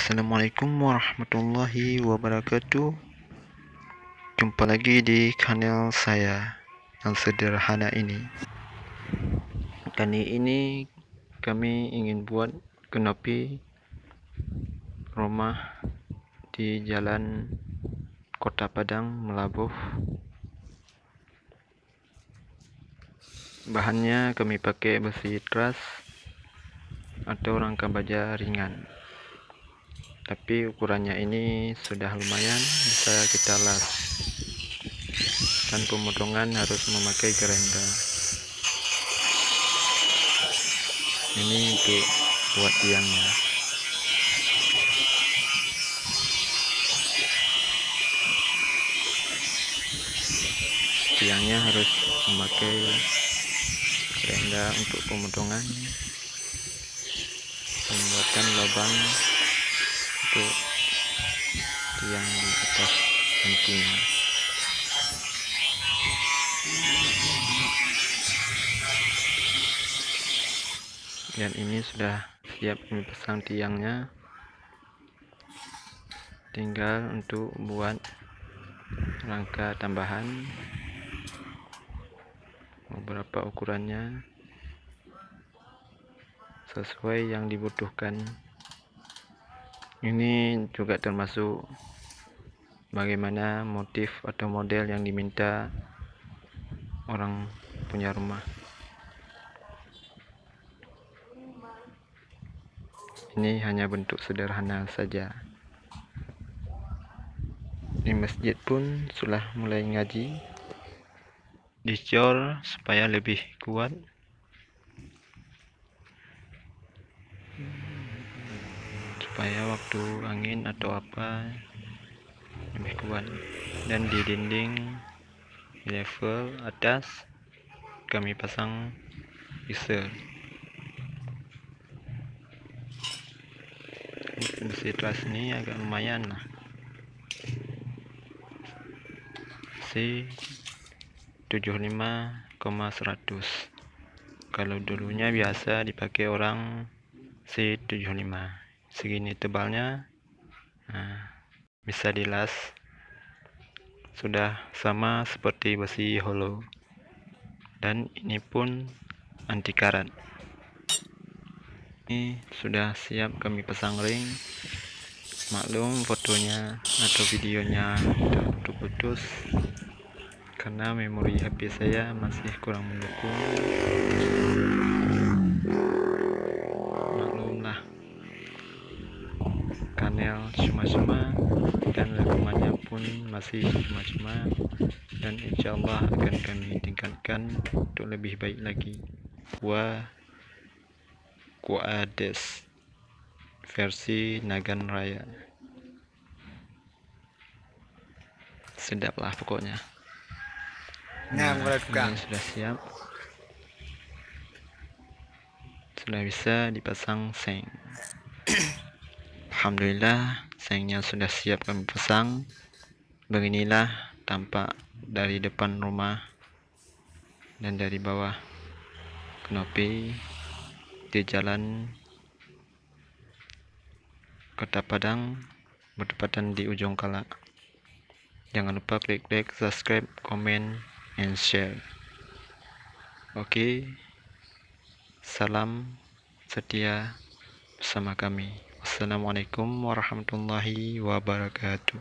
Assalamualaikum warahmatullahi wabarakatuh. Jumpa lagi di channel saya yang sederhana ini. Kali ini kami ingin buat kanopi rumah di Jalan Kota Padang, Melabuh. Bahannya kami pakai besi truss atau rangka baja ringan, tapi ukurannya ini sudah lumayan, bisa kita las, dan pemotongan harus memakai gerenda. Ini untuk buat tiangnya. Tiangnya harus memakai gerenda untuk pemotongan, membuatkan lubang untuk tiang di atas intinya. Dan ini sudah siap dipasang tiangnya, tinggal untuk buat rangka tambahan beberapa ukurannya sesuai yang dibutuhkan. Ini juga termasuk bagaimana motif atau model yang diminta orang punya rumah. Ini hanya bentuk sederhana saja. Di masjid pun sudah mulai ngaji, dicor supaya lebih kuat. Supaya waktu angin atau apa lebih kuat. Dan di dinding level atas kami pasang iser. Besi truss ini agak lumayan lah, si 75,100. Kalau dulunya biasa dipakai orang C75, segini tebalnya. Bisa dilas, sudah sama seperti besi hollow, dan ini pun anti karat. Ini sudah siap kami pasang ring. Maklum fotonya atau videonya terputus karena memori HP saya masih kurang mendukung. Maklumlah, kanal cuma-cuma dan rekamannya pun masih cuma-cuma, dan insyaallah akan kami tingkatkan untuk lebih baik lagi. Kuades versi Nagan Raya, sedap lah pokoknya. Ini sudah siap, sudah bisa dipasang seng. Alhamdulillah, sengnya sudah siap kami pasang. Beginilah tampak dari depan rumah dan dari bawah kanopi di Jalan Kota Padang, bertepatan di ujung Kala. Jangan lupa klik like, subscribe, comment, and share. Oke, salam setia bersama kami. Wassalamualaikum warahmatullahi wabarakatuh.